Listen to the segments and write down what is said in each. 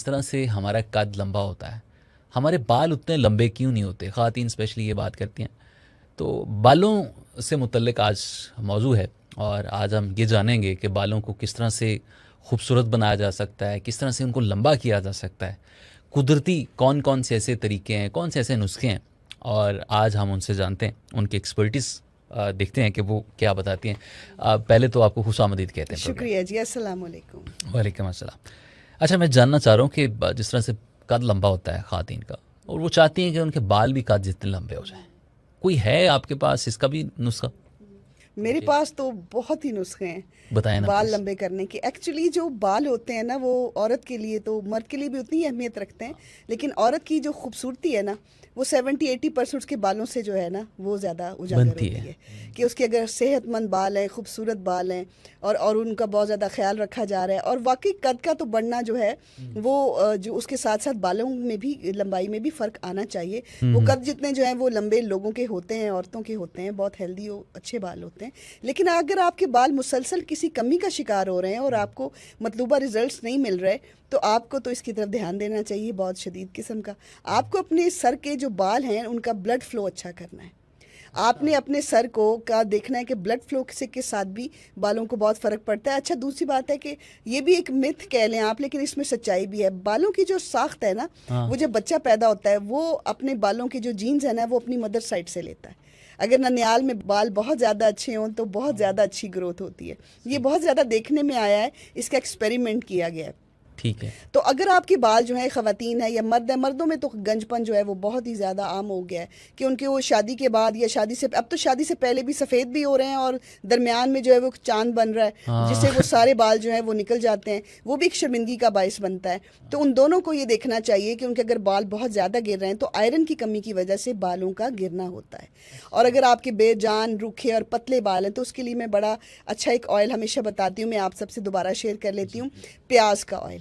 جس طرح سے ہمارا قد لمبا ہوتا ہے ہمارے بال اتنے لمبے کیوں نہیں ہوتے؟ خواتین اسپیشلی یہ بات کرتی ہیں. تو بالوں سے متعلق آج موضوع ہے اور آج ہم یہ جانیں گے کہ بالوں کو کس طرح سے خوبصورت بنایا جا سکتا ہے, کس طرح سے ان کو لمبا کیا جا سکتا ہے, قدرتی کون کون سے ایسے طریقے ہیں, کون سے ایسے نسخے ہیں, اور آج ہم ان سے جانتے ہیں, ان کی ایکسپرٹیز دیکھتے ہیں کہ وہ کیا بتاتی ہیں. پہلے تو آپ کو خوش آمدید کہتے ہیں. شکریہ جی, السلام علیکم. وعلیکم السلام. اچھا, میں جاننا چاہ رہا ہوں کہ جس طرح سے قد لمبا ہوتا ہے خواتین کا اور وہ چاہتی ہیں کہ ان کے بال بھی قد جتنے لمبے ہو جائیں, کوئی ہے آپ کے پاس اس کا بھی نسخہ؟ میرے پاس تو بہت ہی نسخے ہیں بتائیں نا بال پلیز. لمبے کرنے کے. ایکچولی جو بال ہوتے ہیں نا وہ عورت کے لیے تو مرد کے لیے بھی اتنی اہمیت رکھتے ہیں, لیکن عورت کی جو خوبصورتی ہے نا وہ 70-80% اس کے بالوں سے جو ہے نا وہ زیادہ اجاگر ہوتی ہے کہ اس کے اگر صحت مند بال ہیں, خوبصورت بال ہیں اور ان کا بہت زیادہ خیال رکھا جا رہا ہے. اور واقعی قد کا تو بڑھنا جو ہے وہ جو اس کے ساتھ ساتھ بالوں میں بھی لمبائی میں بھی فرق آنا چاہیے. وہ قد جتنے جو ہیں وہ لمبے لوگوں کے ہوتے ہیں, عورتوں کے ہوتے ہیں, بہت ہیلدی اچھے بال ہوتے ہیں. لیکن اگر آپ کے بال مسلسل کسی کمی کا شکار ہو رہے ہیں اور آپ کو مطلوبہ ریزلٹس نہیں مل رہے تو آپ کو تو اس کی طرف دھیان دینا چاہیے بہت شدید قسم کا. آپ کو اپنے سر کے جو بال ہیں ان کا بلڈ فلو اچھا کرنا ہے. آپ نے اپنے سر کو کا دیکھنا ہے کہ بلڈ فلو سے کے ساتھ بھی بالوں کو بہت فرق پڑتا ہے. اچھا, دوسری بات ہے کہ یہ بھی ایک متھ کہہ لیں آپ, لیکن اس میں سچائی بھی ہے. بالوں کی جو ساخت ہے نا وہ جب بچہ پیدا ہوتا ہے وہ اپنے بالوں کے جو جینز ہیں نا وہ اپنی مدر سائڈ سے لیتا ہے. اگر ننیال میں بال بہت زیادہ اچھے ہوں تو بہت زیادہ اچھی گروتھ ہوتی ہے. یہ بہت زیادہ دیکھنے میں آیا ہے, اس کا ایکسپیریمنٹ کیا گیا ہے. ٹھیک ہے. تو اگر آپ کے بال جو ہیں خواتین ہیں یا مرد ہیں, مردوں میں تو گنج پن جو ہے وہ بہت ہی زیادہ عام ہو گیا ہے کہ ان کے وہ شادی کے بعد یا شادی سے اب تو شادی سے پہلے بھی سفید بھی ہو رہے ہیں اور درمیان میں جو ہے وہ چاند بن رہا ہے جس سے وہ سارے بال جو ہیں وہ نکل جاتے ہیں. وہ بھی ایک شرمندگی کا باعث بنتا ہے. تو ان دونوں کو یہ دیکھنا چاہیے کہ ان کے اگر بال بہت زیادہ گر رہے ہیں تو آئرن کی کمی کی وجہ سے بالوں کا گرنا ہوتا ہے. اور اگر آپ کے بے جان روکھے اور پتلے بال ہیں تو اس کے لیے میں بڑا اچھا ایک آئل ہمیشہ بتاتی ہوں, میں آپ سب سے دوبارہ شیئر کر لیتی ہوں. پیاز کا آئل.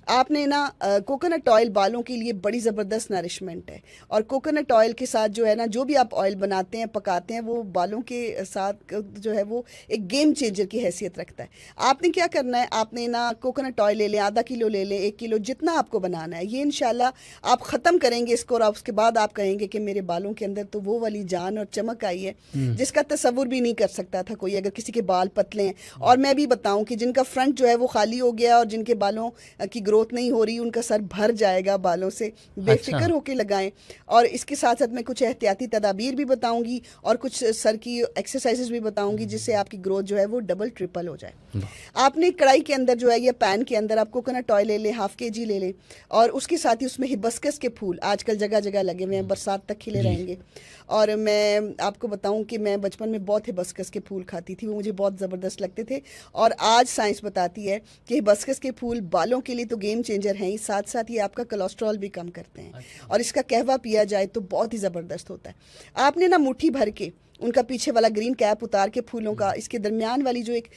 آپ نے نا کوکونٹ آئل بالوں کے لیے بڑی زبردست نرشمنٹ ہے, اور کوکونٹ آئل کے ساتھ جو ہے نا جو بھی آپ آئل بناتے ہیں پکاتے ہیں وہ بالوں کے ساتھ جو ہے وہ ایک گیم چینجر کی حیثیت رکھتا ہے. آپ نے کیا کرنا ہے, آپ نے نا کوکونٹ آئل لے لیں, آدھا کلو لے لیں, 1 کلو, جتنا آپ کو بنانا ہے. یہ انشاءاللہ آپ ختم کریں گے اس کو اور اس کے بعد آپ کہیں گے کہ میرے بالوں کے اندر تو وہ والی جان اور چمک آئی ہے جس کا تصور بھی نہیں کر سکتا تھا کوئی, اگر کسی کے بال پتلے ہیں. اور میں بھی بتاؤں کہ جن کا فرنٹ جو ہے وہ خالی ہو گیا اور جن کے بالوں کی گروتھ نہیں ہو رہی, ان کا سر بھر جائے گا بالوں سے, بے فکر ہو کے لگائیں. اور اس کے ساتھ ساتھ میں کچھ احتیاطی تدابیر بھی بتاؤں گی اور کچھ سر کی ایکسرسائزز بھی بتاؤں گی جس سے آپ کی گروتھ جو ہے وہ ڈبل ٹرپل ہو جائے. آپ نے کڑھائی کے اندر جو ہے یا پین کے اندر آپ کوکونٹ آئل لے لیں, 1/2 kg لے لیں, اور اس کے ساتھ ہی اس میں ہبسکس کے پھول آج کل جگہ جگہ لگے ہوئے ہیں, برسات تک کھلے رہیں گے. اور میں آپ کو بتاؤں کہ میں بچپن میں بہت ہبسکس کے پھول کھاتی تھی, وہ مجھے بہت زبردست لگتے تھے. اور آج سائنس بتاتی ہے کہ ہبسکس کے پھول بالوں کے لیے تو گیم چینجر ہیں ہی, ساتھ ساتھ یہ آپ کا کولیسٹرول بھی کم کرتے ہیں. اور اس کا قہوہ پیا جائے تو بہت ہی زبردست ہوتا ہے. آپ نے نا مٹھی بھر کے ان کا پیچھے والا گرین کیپ اتار کے پھولوں کا, اس کے درمیان والی جو ایک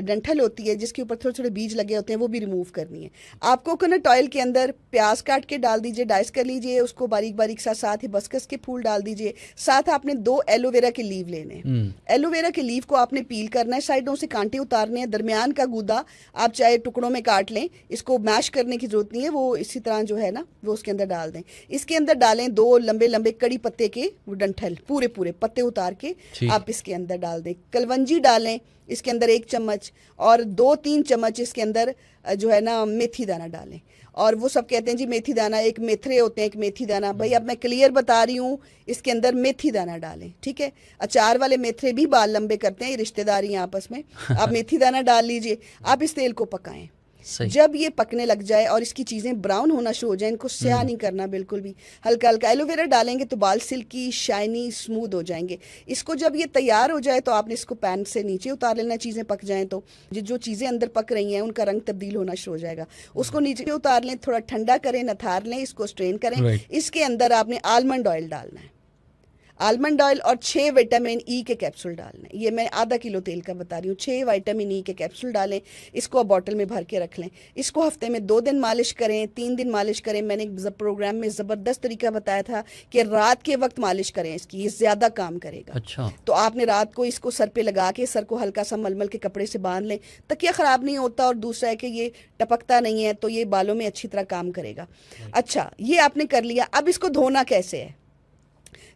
ڈنٹھل ہوتی ہے جس کے اوپر تھوڑے تھوڑے بیج لگے ہوتے ہیں وہ بھی ریموو کرنی ہے. آپ کوکونٹ آئل کے اندر پیاز کاٹ کے ڈال دیجئے, ڈائس کر لیجئے اس کو باریک باریک ساتھ ہبسکس کے پھول ڈال دیجئے. ساتھ آپ نے 2 ایلو ویرا کے لیو لینے ہیں. ایلو ویرا کے لیو کو آپ نے پیل کرنا ہے, سائڈوں سے کانٹے اتارنے ہیں, درمیان کا گودا آپ چاہے ٹکڑوں میں کاٹ لیں, اس کو میش کرنے کی ضرورت نہیں ہے, وہ اسی طرح جو ہے نا وہ اس کے اندر ڈال دیں. اس کے اندر ڈالیں 2 لمبے لمبے کڑی پتے کے وہ ڈنٹھل, پورے پورے پتے اتار کے آپ اس کے اندر ڈال دیں. کلونجی ڈالیں اس کے اندر 1 چمچ, اور 2-3 چمچ اس کے اندر جو ہے نا میتھی دانہ ڈالیں. اور وہ سب کہتے ہیں جی میتھی دانہ, ایک میتھرے ہوتے ہیں, ایک میتھی دانہ. بھائی اب میں کلیئر بتا رہی ہوں, اس کے اندر میتھی دانہ ڈالیں, ٹھیک ہے. اچار والے میتھرے بھی بال لمبے کرتے ہیں, یہ رشتہ داری ہیں آپس میں. آپ میتھی دانہ ڈال لیجئے. آپ اس تیل کو پکائیں. جب یہ پکنے لگ جائے اور اس کی چیزیں براؤن ہونا شروع ہو جائیں, ان کو سیاہ نہیں کرنا بالکل بھی, ہلکا ہلکا ایلو ویرا ڈالیں گے تو بال سلکی شائنی اسموتھ ہو جائیں گے. اس کو جب یہ تیار ہو جائے تو آپ نے اس کو پین سے نیچے اتار لینا, چیزیں پک جائیں تو جو چیزیں اندر پک رہی ہیں ان کا رنگ تبدیل ہونا شروع ہو جائے گا. اس کو نیچے اتار لیں, تھوڑا ٹھنڈا کریں, نتھار لیں, اس کو سٹرین کریں. اس کے اندر آپ نے آلمنڈ آئل ڈالنا ہے. आलमंड ऑयल और 6 विटामिन ई के कैप्सूल डालने, ये मैं आधा किलो तेल का बता रही हूँ, 6 विटामिन ई के कैप्सूल डालें, इसको आप बॉटल में भर के रख लें। इसको हफ्ते में 2 दिन मालिश करें, 3 दिन मालिश करें। मैंने एक प्रोग्राम में ज़बरदस्त तरीका बताया था कि रात के वक्त मालिश करें इसकी, ये ज़्यादा काम करेगा। अच्छा, तो आपने रात को इसको सर पे लगा के सर को हल्का सा मलमल के कपड़े से बांध लें, तकिया ख़राब नहीं होता, और दूसरा है कि ये टपकता नहीं है, तो ये बालों में अच्छी तरह काम करेगा। अच्छा, ये आपने कर लिया। अब इसको धोना कैसे है?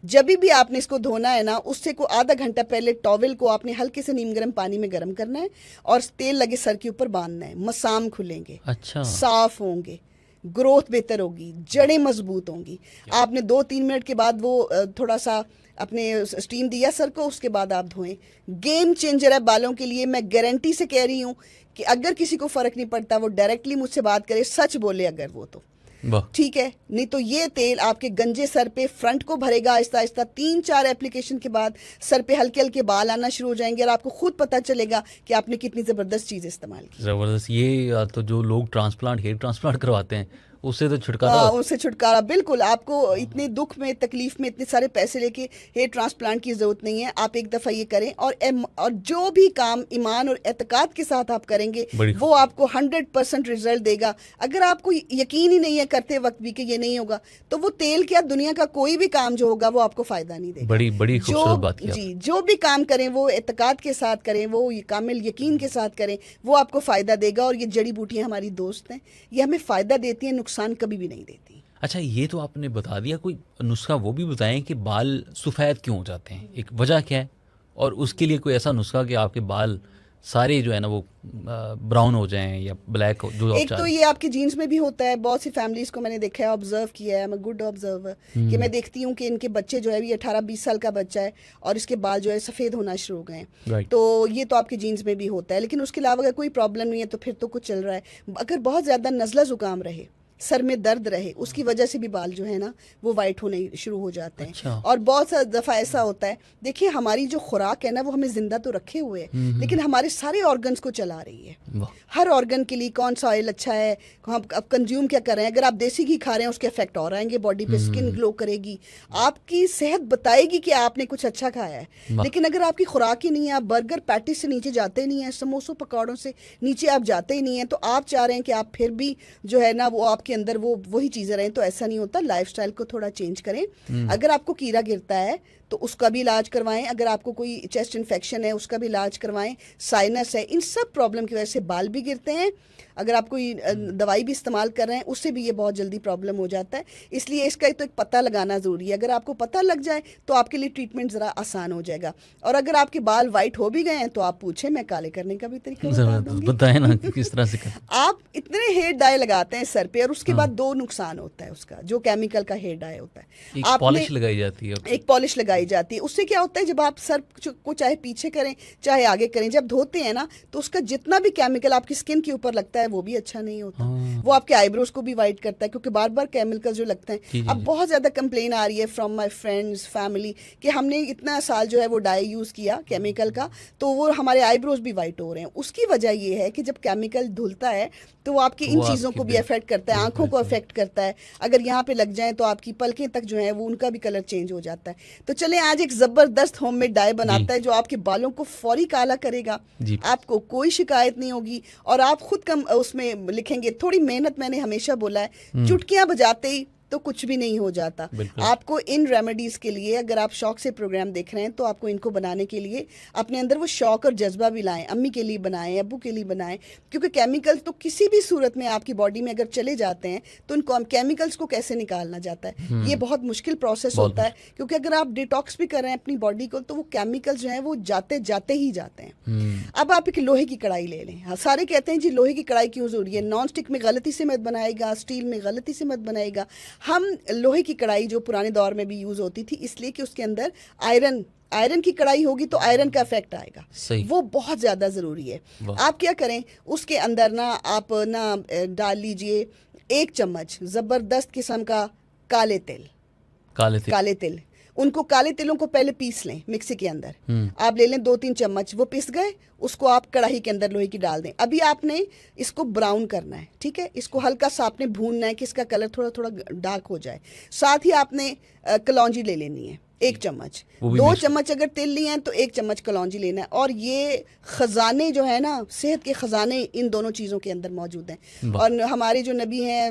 जब भी आपने इसको धोना है ना, उससे को आधा घंटा पहले टॉवेल को आपने हल्के से नीम गर्म पानी में गर्म करना है और तेल लगे सर के ऊपर बांधना है। मसाम खुलेंगे, अच्छा, साफ होंगे, ग्रोथ बेहतर होगी, जड़ें मजबूत होंगी। आपने 2-3 मिनट के बाद वो थोड़ा सा अपने स्टीम दिया सर को, उसके बाद आप धोएं। गेम चेंजर है बालों के लिए। मैं गारंटी से कह रही हूँ कि अगर किसी को फ़र्क नहीं पड़ता वो डायरेक्टली मुझसे बात करे, सच बोले अगर वो तो वाह, ठीक है, नहीं तो ये तेल आपके गंजे सर पे फ्रंट को भरेगा आहिस्ता आहिस्ता। 3-4 एप्लीकेशन के बाद सर पे हल्के हल्के बाल आना शुरू हो जाएंगे और आपको खुद पता चलेगा कि आपने कितनी ज़बरदस्त चीज़ इस्तेमाल की। ज़बरदस्त। ये तो जो लोग ट्रांसप्लांट, हेयर ट्रांसप्लांट करवाते हैं, उससे तो छुटकारा। उससे छुटकारा बिल्कुल। आपको इतने दुख में, तकलीफ में इतने सारे पैसे लेके हेयर ट्रांसप्लांट की ज़रूरत नहीं है। आप एक दफ़ा ये करें और जो भी काम ईमान और एतकाद के साथ आप करेंगे वो आपको 100% रिजल्ट देगा। अगर आपको यकीन ही नहीं है करते वक्त भी कि ये नहीं होगा, तो वो तेल क्या, दुनिया का कोई भी काम जो होगा वो आपको फ़ायदा नहीं देगा। बड़ी बड़ी खूबसूरत बात की जी, जो भी काम करें वो एतकाद के साथ करें, वो कामिल यकीन के साथ करें, वो आपको फ़ायदा देगा। और ये जड़ी बूटियाँ हमारी दोस्त हैं, ये हमें फ़ायदा देती हैं, नुकसान कभी भी नहीं देती। अच्छा, ये तो आपने बता दिया, कोई नुस्खा वो भी बताएं कि बाल सफ़ेद क्यों हो जाते हैं, एक वजह क्या है, और उसके लिए कोई ऐसा नुस्खा कि आपके बाल सारे जो है ना वो ब्राउन हो जाएं या ब्लैक हो, जो आप एक तो ये आपके जीन्स में भी होता है। बहुत सी फैमिलीज को मैंने देखा है, ऑब्जर्व किया है, मैं गुड ऑब्जर्वर, कि मैं देखती हूँ कि इनके बच्चे जो है ये 18-20 साल का बच्चा है और इसके बाल जो है सफ़ेद होना शुरू हो गए हैं। तो ये तो आपके जीन्स में भी होता है। लेकिन उसके अलावा अगर कोई प्रॉब्लम नहीं है तो फिर तो कुछ चल रहा है। अगर बहुत ज़्यादा नज़ला ज़ुकाम रहे, सर में दर्द रहे, उसकी वजह से भी बाल जो है ना वो वाइट होने शुरू हो जाते हैं। अच्छा। और बहुत सा दफ़ा ऐसा होता है, देखिए हमारी जो खुराक है ना वो हमें ज़िंदा तो रखे हुए है, लेकिन हमारे सारे ऑर्गन्स को चला रही है। हर ऑर्गन के लिए कौन सा ऑयल अच्छा है, हम अब कंज्यूम क्या कर रहे हैं। अगर आप देसी घी खा रहे हैं उसके इफेक्ट और आएंगे बॉडी पे, स्किन ग्लो करेगी, आपकी सेहत बताएगी कि आपने कुछ अच्छा खाया है। लेकिन अगर आपकी खुराक ही नहीं है, आप बर्गर पैटिस से नीचे जाते नहीं हैं, समोसों पकौड़ों से नीचे आप जाते ही नहीं हैं, तो आप चाह रहे हैं कि आप फिर भी जो है ना वो आपके अंदर वो वही चीज़ें रहें, तो ऐसा नहीं होता। लाइफस्टाइल को थोड़ा चेंज करें। अगर आपको कीड़ा गिरता है तो उसका भी इलाज करवाएं। अगर आपको कोई चेस्ट इन्फेक्शन है उसका भी इलाज करवाएं। साइनस है, इन सब प्रॉब्लम की वजह से बाल भी गिरते हैं। अगर आप कोई दवाई भी इस्तेमाल कर रहे हैं उससे भी ये बहुत जल्दी प्रॉब्लम हो जाता है। इसलिए इसका तो एक पता लगाना ज़रूरी है। अगर आपको पता लग जाए तो आपके लिए ट्रीटमेंट ज़रा आसान हो जाएगा। और अगर आपके बाल वाइट हो भी गए हैं तो आप पूछें, मैं काले करने का भी तरीका बता दूंगी। बताएं ना कि किस तरह से आप इतने हेयर डाई लगाते हैं सर पे और उसके बाद 2 नुकसान होता है उसका, जो केमिकल का हेयर डाई होता है। एक पॉलिश लगाई जाती है, एक पॉलिश लगाई जाती है। उससे क्या होता है, जब आप सर को चाहे पीछे करें चाहे आगे करें, जब धोते हैं ना तो उसका जितना भी केमिकल आपकी स्किन के ऊपर लगता है वो भी अच्छा नहीं होता। वो आपके आईब्रोज को भी वाइट करता है, क्योंकि बार बार केमिकल जो लगते हैं। अब बहुत ज़्यादा कंप्लेन आ रही है फ्रॉम माई फ्रेंड्स, फैमिली, कि हमने इतना साल जो है वो डाई यूज़ किया केमिकल का, तो वो हमारे आईब्रोज भी वाइट हो रहे हैं। उसकी वजह ये है कि जब केमिकल धुलता है तो वो आपकी इन चीज़ों को भी अफेक्ट करता है, आंखों को अफेक्ट करता है। अगर यहाँ पे लग जाए तो आपकी पलकें तक जो है वो उनका भी कलर चेंज हो जाता है। तो चलें आज एक ज़बरदस्त होममेड डाई बनाता है जो आपके बालों को फौरी काला करेगा, आपको कोई शिकायत नहीं होगी और आप खुद कम उसमें लिखेंगे। थोड़ी मेहनत, मैंने हमेशा बोला है, चुटकियाँ बजाते ही तो कुछ भी नहीं हो जाता। आपको इन रेमेडीज़ के लिए, अगर आप शौक से प्रोग्राम देख रहे हैं तो आपको इनको बनाने के लिए अपने अंदर वो शौक और जज्बा भी लाएं। अम्मी के लिए बनाएं, अब्बू के लिए बनाएं, क्योंकि केमिकल तो किसी भी सूरत में आपकी बॉडी में अगर चले जाते हैं तो उन केमिकल्स को कैसे निकालना जाता है, ये बहुत मुश्किल प्रोसेस होता है। क्योंकि अगर आप डिटॉक्स भी कर रहे हैं अपनी बॉडी को तो वो केमिकल्स जो हैं वो जाते जाते ही जाते हैं। अब आप एक लोहे की कढ़ाई ले लें। हाँ, सारे कहते हैं जी लोहे की कढ़ाई क्यों ज़रूरी है, नॉन स्टिक में गलती से मत बनाएगा, स्टील में गलती से मत बनाएगा। हम लोहे की कढ़ाई जो पुराने दौर में भी यूज़ होती थी, इसलिए कि उसके अंदर आयरन की कढ़ाई होगी तो आयरन का इफेक्ट आएगा, वो बहुत ज़्यादा ज़रूरी है। आप क्या करें, उसके अंदर ना आप ना डाल लीजिए 1 चम्मच ज़बरदस्त किस्म का काले तिल। उनको काले तिलों को पहले पीस लें मिक्सी के अंदर। आप ले लें 2-3 चम्मच, वो पिस गए, उसको आप कढ़ाई के अंदर लोहे की डाल दें। अभी आपने इसको ब्राउन करना है, ठीक है, इसको हल्का सा आपने भूनना है कि इसका कलर थोड़ा थोड़ा डार्क हो जाए। साथ ही आपने कलौंजी ले लेनी है, 1 चम्मच, 2 चम्मच अगर तिल लिए हैं तो 1 चम्मच कलौंजी लेना है। और ये खजाने जो है ना, सेहत के खजाने इन दोनों चीज़ों के अंदर मौजूद हैं। और हमारे जो नबी हैं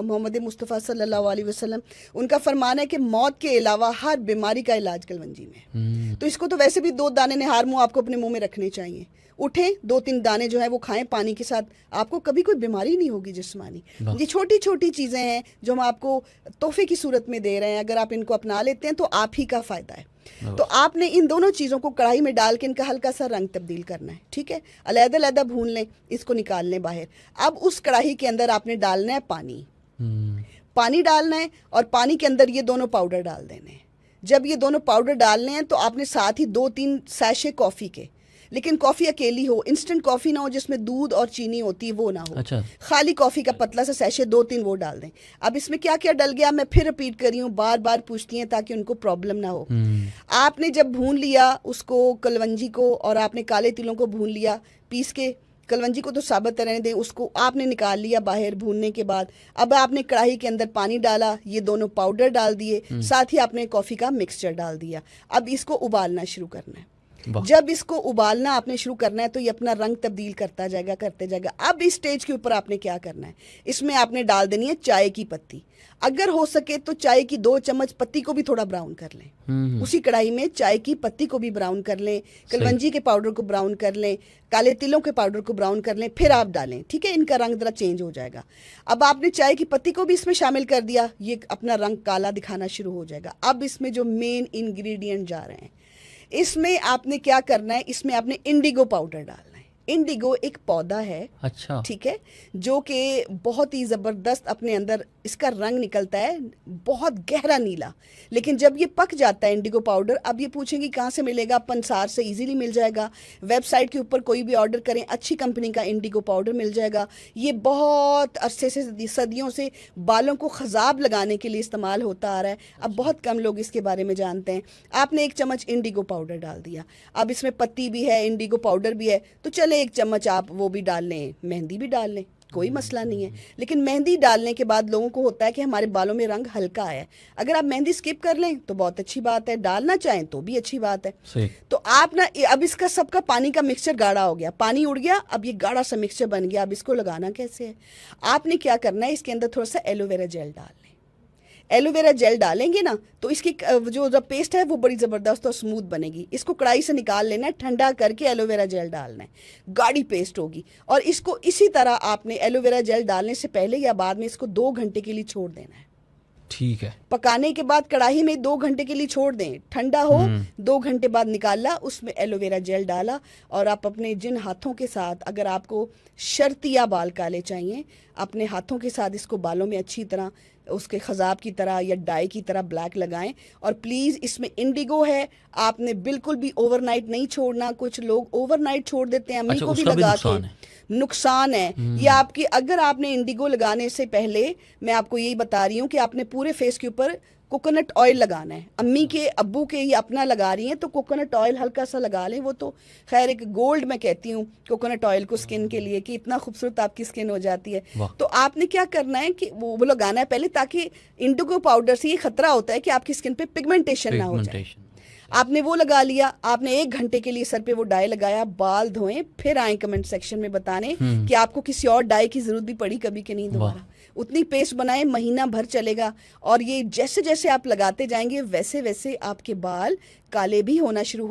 मोहम्मद मुस्तफ़ा सल्लल्लाहु अलैहि वसल्लम, उनका फरमान है कि मौत के अलावा हर बीमारी का इलाज कलवंजी में है। तो इसको तो वैसे भी 2 दाने निहार मुँह आपको अपने मुंह में रखने चाहिए। उठें, 2-3 दाने जो है वो खाएं पानी के साथ, आपको कभी कोई बीमारी नहीं होगी जिस्मानी। ये छोटी छोटी चीज़ें हैं जो हम आपको तोहफे की सूरत में दे रहे हैं। अगर आप इनको अपना लेते हैं तो आप ही का फ़ायदा है। तो आपने इन दोनों चीज़ों को कढ़ाई में डाल के इनका हल्का सा रंग तब्दील करना है, ठीक है। अलग-अलग भून लें, इसको निकाल लें बाहर। अब उस कढ़ाई के अंदर आपने डालना है पानी डालना है, और पानी के अंदर ये दोनों पाउडर डाल देने हैं। जब ये दोनों पाउडर डालने हैं तो आपने साथ ही 2-3 सैशे कॉफ़ी के, लेकिन कॉफ़ी अकेली हो, इंस्टेंट कॉफ़ी ना हो जिसमें दूध और चीनी होती है, वो ना हो। अच्छा। खाली कॉफ़ी का पतला सा सैशे 2-3 वो डाल दें। अब इसमें क्या क्या डल गया मैं फिर रिपीट कर रही हूँ, बार बार पूछती हैं ताकि उनको प्रॉब्लम ना हो। आपने जब भून लिया उसको, कलवंजी को, और आपने काले तिलों को भून लिया पीस के, कलवंजी को तो साबुत रहने दें, उसको आपने निकाल लिया बाहर भूनने के बाद। अब आपने कढ़ाई के अंदर पानी डाला, ये दोनों पाउडर डाल दिए, साथ ही आपने कॉफ़ी का मिक्सचर डाल दिया। अब इसको उबालना शुरू करना है। जब इसको उबालना आपने शुरू करना है तो ये अपना रंग तब्दील करते जाएगा। अब इस स्टेज के ऊपर आपने क्या करना है, इसमें आपने डाल देनी है चाय की पत्ती। अगर हो सके तो चाय की 2 चम्मच पत्ती को भी थोड़ा ब्राउन कर लें। उसी कढ़ाई में चाय की पत्ती को भी ब्राउन कर लें, कलवंजी के पाउडर को ब्राउन कर लें, काले तिलों के पाउडर को ब्राउन कर लें, फिर आप डालें, ठीक है। इनका रंग जरा चेंज हो जाएगा। अब आपने चाय की पत्ती को भी इसमें शामिल कर दिया, ये अपना रंग काला दिखाना शुरू हो जाएगा। अब इसमें जो मेन इंग्रेडिएंट जा रहे हैं, इसमें आपने क्या करना है, इसमें आपने इंडिगो पाउडर डालना है। इंडिगो एक पौधा है, अच्छा, ठीक है, जो कि बहुत ही ज़बरदस्त अपने अंदर इसका रंग निकलता है, बहुत गहरा नीला। लेकिन जब ये पक जाता है इंडिगो पाउडर, अब ये पूछेंगे कहाँ से मिलेगा, पंसार से इजीली मिल जाएगा। वेबसाइट के ऊपर कोई भी ऑर्डर करें, अच्छी कंपनी का इंडिगो पाउडर मिल जाएगा। ये बहुत अरसे से, सदियों से बालों को खजाब लगाने के लिए इस्तेमाल होता आ रहा है। अब बहुत कम लोग इसके बारे में जानते हैं। आपने 1 चम्मच इंडिगो पाउडर डाल दिया। अब इसमें पत्ती भी है, इंडिगो पाउडर भी है, तो चले 1 चम्मच आप वो भी डाल लें, मेहंदी भी डाल लें, कोई मसला नहीं है। लेकिन मेहंदी डालने के बाद लोगों को होता है कि हमारे बालों में रंग हल्का आया है। अगर आप मेहंदी स्किप कर लें तो बहुत अच्छी बात है, डालना चाहें तो भी अच्छी बात है। सही। तो आप ना, अब इसका सबका पानी का मिक्सचर गाढ़ा हो गया, पानी उड़ गया, अब ये गाढ़ा सा मिक्सचर बन गया। अब इसको लगाना कैसे है, आपने क्या करना है, इसके अंदर थोड़ा सा एलोवेरा जेल डाल लें। एलोवेरा जेल डालेंगे ना तो इसकी जो पेस्ट है वो बड़ी ज़बरदस्त और स्मूथ बनेगी। इसको कढ़ाई से निकाल लेना है, ठंडा करके एलोवेरा जेल डालना है, गाढ़ी पेस्ट होगी। और इसको इसी तरह आपने एलोवेरा जेल डालने से पहले या बाद में इसको 2 घंटे के लिए छोड़ देना है, ठीक है। पकाने के बाद कढ़ाई में 2 घंटे के लिए छोड़ दें, ठंडा हो, 2 घंटे बाद निकाला, उसमें एलोवेरा जेल डाला। और आप अपने जिन हाथों के साथ, अगर आपको शर्तिया बाल काले चाहिए, अपने हाथों के साथ इसको बालों में अच्छी तरह उसके खजाब की तरह या डाई की तरह ब्लैक लगाएं। और प्लीज़ इसमें इंडिगो है, आपने बिल्कुल भी ओवरनाइट नहीं छोड़ना। कुछ लोग ओवरनाइट छोड़ देते हैं, अम्मी को भी लगा के, नुकसान है ये आपकी। अगर आपने इंडिगो लगाने से पहले, मैं आपको यही बता रही हूँ कि आपने पूरे फेस के ऊपर कोकोनट ऑयल लगाना है। अम्मी के, अब्बू के ये अपना लगा रही हैं तो कोकोनट ऑयल हल्का सा लगा लें। वो तो खैर एक गोल्ड मैं कहती हूँ कोकोनट ऑयल को स्किन के लिए, कि इतना खूबसूरत आपकी स्किन हो जाती है। तो आपने क्या करना है कि वो लगाना है पहले, ताकि इंडिगो पाउडर से ये खतरा होता है कि आपकी स्किन पे पिगमेंटेशन ना हो जाए। आपने वो लगा लिया, आपने 1 घंटे के लिए सर पे वो डाई लगाया, बाल धोएं, फिर आए कमेंट सेक्शन में बताने कि आपको किसी और डाई की जरूरत भी पड़ी कभी कि नहीं दोबारा। उतनी पेस्ट बनाएं, महीना भर चलेगा। और ये जैसे जैसे आप लगाते जाएंगे वैसे वैसे आपके बाल काले भी होना शुरू हो